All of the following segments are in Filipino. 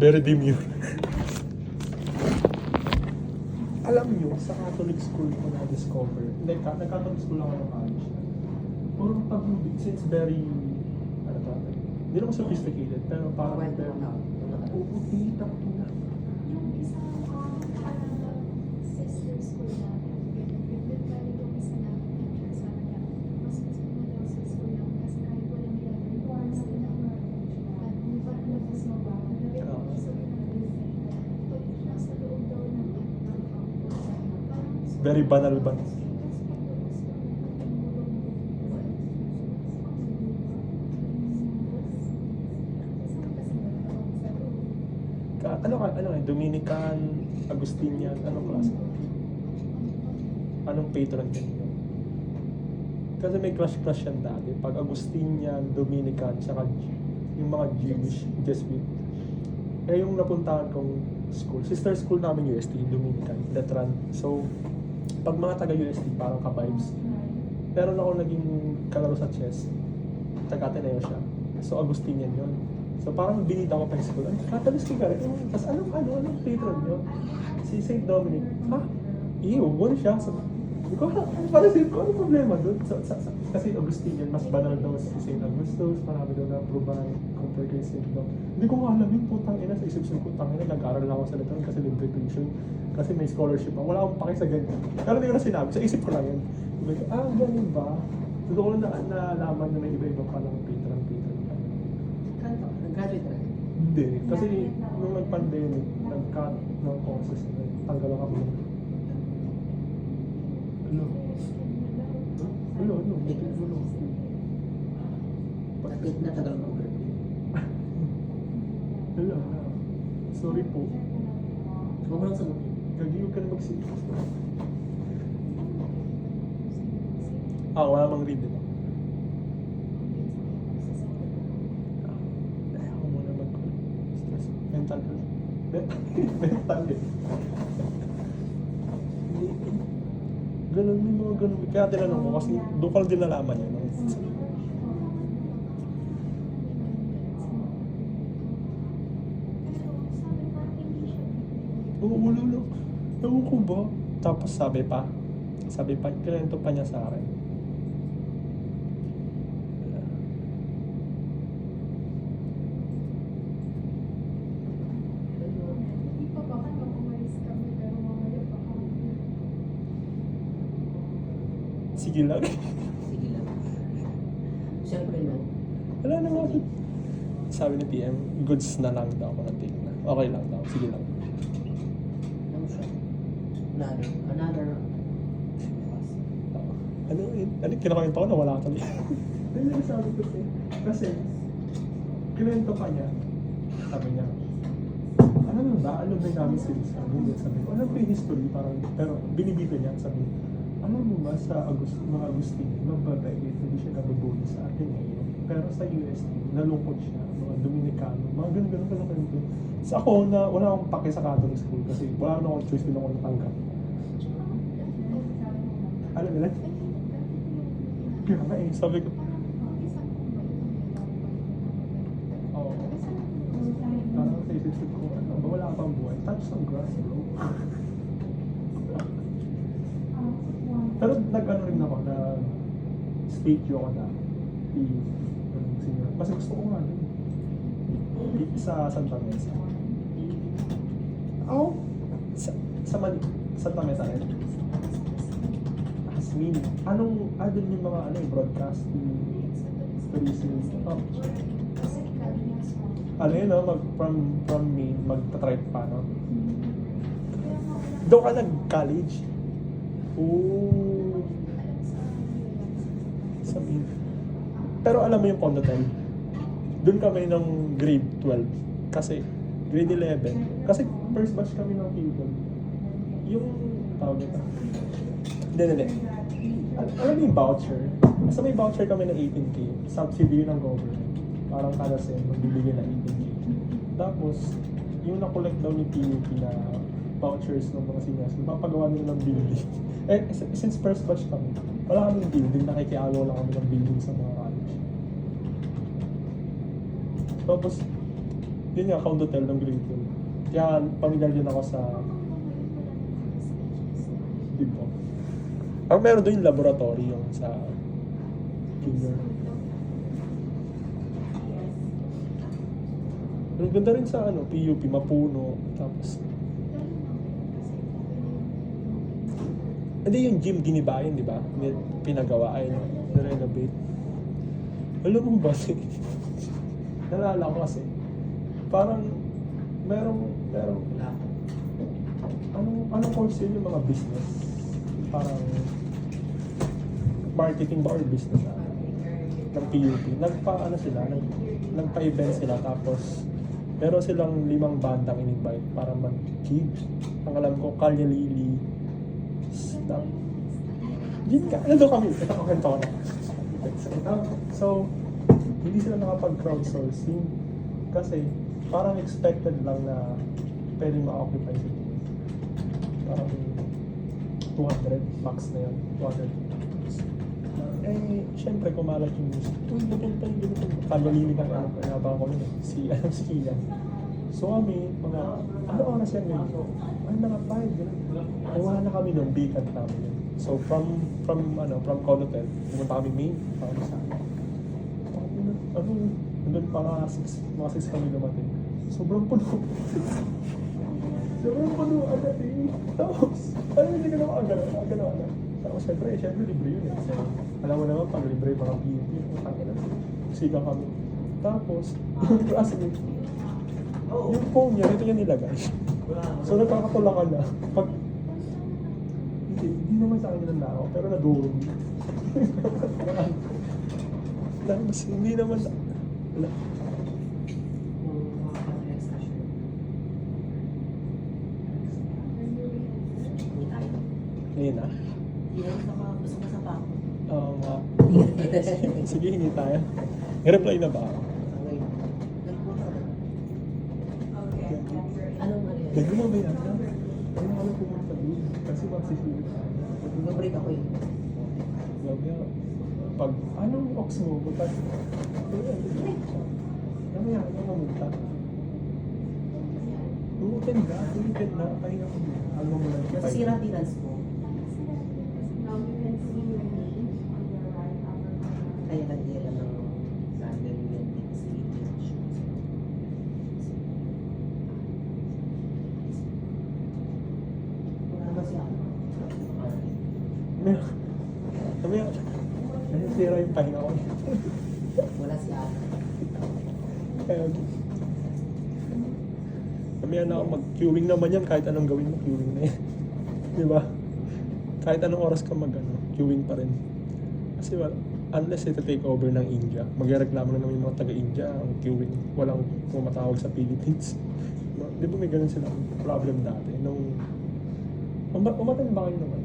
Very demure. Alam nyo, sa Catholic school ko na-discover, nag-Catholic school ako ng college. Puro pag-rubik, since very, ano ba, hindi naman sophisticated, pero parang very, oo, tita ko na. Yung isa sister school namin, bali yung isa namin teacher sa akin, mas gusto mo daw sa school namin kasi kahit walang level, once na at may parang labas mo ba, so pag nasa loob daw ng Very banal ba? Ano Dominican, Agustinian, anong klase? Anong patron ninyo? Kasi may clash yan dati. Pag Agustinian, Dominican, saka yung mga Jewish, Jesuit. Eh yung napuntahan kong school, sister school namin UST, Dominican, Letran. So, pag mga taga-UST, parang ka-vibes. Meron ako naging kalaro sa chess, taga-Ateneo siya. So, Agustinian yun. So, parang binita ko pa yung school. Catholic school ka rin. Tapos, anong patron nyo? Si St. Dominic. Ha? Gano'n siya. So, parang sabi ko, ano problema doon? Kasi Augustinian, mas banal daw si St. Augustus, marami daw na-approval compared kay St. Dom. Hindi ko nga alam yun, putang ina, sa isip-isip ko, tangina, nag-aaral lang ako sa Letran kasi libre tuition, kasi may scholarship ako. Wala akong pake sa ganyan. Pero hindi ko na sinabi, sa isip ko lang yun. Ganun ba? So, doon ko lang nalaman na may iba-iba pa lang patron. Nag-graduate na rin? Hindi. Kasi nung nag-pandemic, nag-cut ng courses na tanggal ang kami. Ano? Natagal mo. Wala. Sorry po. Huwag mo lang sagot. Huwag ka na mag-sip. Wala mang read ito. Ayaw ko muna mag-stress. Mental health. Mental eh. Ganun, may mga ganun. Kaya tinanong mo kasi doon ka lang din nalaman yun. Oo, wala lang. Ewan ko ba? Tapos sabi pa, kinento pa niya sa akin. Hindi pa baka nung umalis kami, pero mamaya baka Sige lang. Sige lang. Siyempre lang. Wala na nga. Sabi ni PM, goods na lang daw ako ng tingin na. Okay lang daw, sige lang. Ano siya? Another. Ano kinakwento ko na wala ka niya. Ano yung sabi ko siya? Kasi, kinento pa niya. Sabi niya, ano ba namin sabi ko, alam ko yung history, parang, pero binibito niya, sabi niya, alam mo ba sa mga Agustin, mababait, hindi siya nabubuli sa atin ngayon. Pero sa UST, nalungkot siya, mga Dominicano, mga ganun pala kanito. So ako, wala akong pake sa Catholic school kasi wala na akong choice, din ako natanggap. Alam nila? Kaya nga sabi ko, oo. Parang sa isip ko, wala ka pang buhay, touch some grass, bro. Pero nag-ano rin ako na state ako na senior. Kasi gusto ko nga rin. Sa Santa Mesa. Santa Mesa rin. Asmin. Doon yung mga broadcasting, tourism. Ano yun, from Maine, magta-try pa, no? Doon ka nag-college? Oo. Sabihin. Pero alam mo yung Condotel? Doon kami ng grade 12. Kasi grade 11. Kasi first batch kami ng people. Yung tawag ito. Hindi. Alam mo yung voucher? Basta may voucher kami na 18K. Subsidy ng government. Parang kada sem, magbibigay na 18K. Tapos, yung na-collect daw ni PUP na vouchers ng mga seniors, napapagawa nila ng building. Since first batch kami, wala kaming building, nakikialo lang kami ng building sa mga college. Tapos, Yun nga, Condotel ng grade 2. Kaya pamilyar din ako sa Dibo. Ang meron doon yung laboratory yung sa junior. Ang ganda rin sa PUP, Mapuno. Tapos, hindi yung gym ginibayan, di ba? May pinagawa ay na-renovate. Alam mo ba? Nalala ko kasi. Parang merong anong course yun yung mga business? Parang marketing ba or business ng PUP. Nagpa-event sila tapos meron silang 5 bandang in-invite para mag-gig. Ang alam ko, Kalya Lili. Yun ka, nandun kami. Ito ko kwento ko na. So, hindi sila nakapag-crowdsourcing kasi parang expected lang na pwedeng ma-occupy sila. Parang 200, max na yun. 200. Eh, syempre kumalat yung news. Uy, napunta yung ganito. Kalya-lili ka na. Kaya ba ako yun eh. Si Ian. So kami, mga, ano oras yan ngayon? Ay, mga 5. Gano'n. Ay, wala na kami nun. Bikat namin yun. So from Condotel, pumunta kami main. Kami sa nandun pa mga 6 kami dumating. Sobrang puno. Sobrang puno agad eh. Tapos, hindi ka naman agad. Tapos syempre libre yun eh. So, alam mo naman, pag libre mga PUP, siga kami. Tapos, yung classmate, yung phone niya, ito niya nilagay. So nagkakatulakan na. Pag, hindi naman sa akin nilala ako, pero nag-uwi. Mas hindi naman wala. Ngayon na? Gusto mo sa pa ako. Oo nga. Sige, hingi tayo. I-reply na ba ako? Anong ano yan? Lagi mo ba yan? Ano pumunta doon? Kasi magsisili tayo. Mag-break ako eh. Sabi nga, pag anong ox mo, butas. Ano yan? Ano mamunta? Tumitin na. Pahinga ko na. Ano mo lang? Nasira tirans mo. Kaya nagdila ng sandal yung wala siya. Sabi nga, nasira yung pahinga ko. Wala si Ana. Kaya, sabi nga mag-queuing naman yan, kahit anong gawin mo, queuing na yan. Di ba? Kahit anong oras ka queuing pa rin. Kasi unless ito take over ng India, magreklamo na naman yung mga taga-India, ang queuing, walang pumatawag sa Philippines. Di ba may ganun silang problem dati? Nung, umaten ba kayo naman?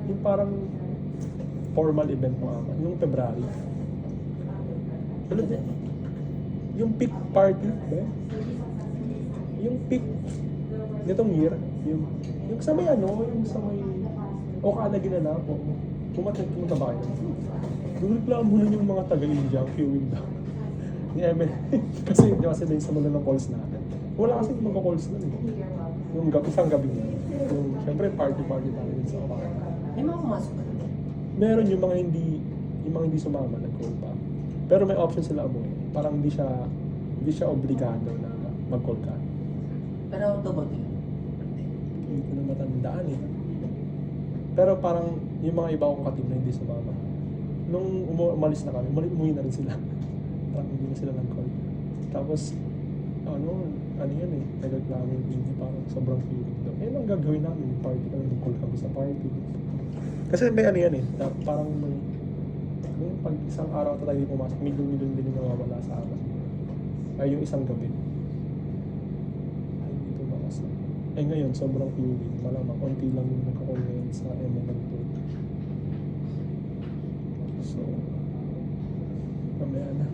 Yung parang formal event mo naman, yung February. Ano ba? Yung peak party, ba? Yung peak nitong year, yung sa may yung sa may Okada ginanap po. Pumunta ba kayo? Nagreklamo na yung mga taga-India, queuing daw. Ni Emel. Kasi hindi kasi din sa mula ng calls natin. Wala kasi magka-calls na yung isang gabi na. Yung, syempre, party-party tayo din sa Okada. May mga pumasok ka na. Meron yung mga hindi sumama, nag-call pa. Pero may option sila mo. Parang hindi siya obligado na mag-call ka. Pero double din. Hindi ko na matandaan eh. Pero parang yung mga iba kong katim na hindi sumama. Nung umalis na kami, umuwi na rin sila. Parang hindi na sila nag-call. Tapos, ano yan eh, nagreklamo yung hindi parang sobrang feeling daw. Eh, ang gagawin namin, party kami, nag-call kami sa party. Kasi may ano yan eh, parang may pag isang araw tayo pumasok, milyon-milyon din yung nawawala sa amin. Ay, yung isang gabi. Ay, dito makas na. Eh ngayon, sobrang queuing. Malamang, konti lang yung nagkakall ngayon sa MNL2. So, mamaya na.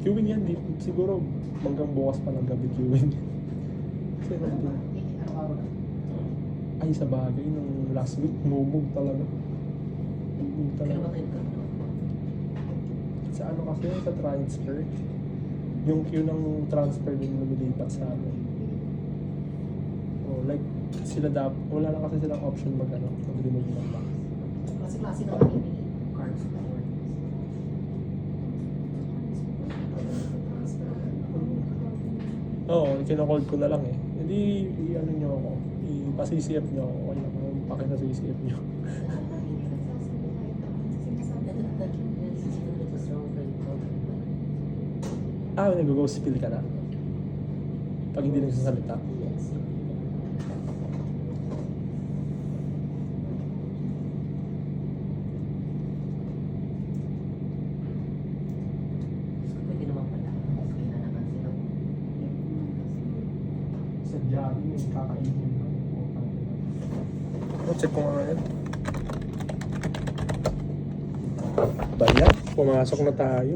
Queuing yan, siguro hanggang bukas pa ng gabi queuing. Kasi nandun. Ay, sa bagay, nung last week, mumug talaga. Mumug Kaya ba tayo talaga. ka? Sa ano kasi, sa transfer. 1 Yung queue ng transfer din lumilipat sa amin. Oh, like, sila wala na kasi silang option mag-remove ng box. Kasi klase naman yung cards na yun. Oo, kinokold ko na lang eh. Hindi, i-ano nyo ako, ipasi-CF nyo ako, wala naman pakita sa CF nyo. Ah, nag-ghost spill ka na? Pag hindi nagsasalita? Pwede naman pala. Okay na naman sila. Sa jogging, yung kakainin ng check ko nga yan. Ba yan? Pumasok na tayo.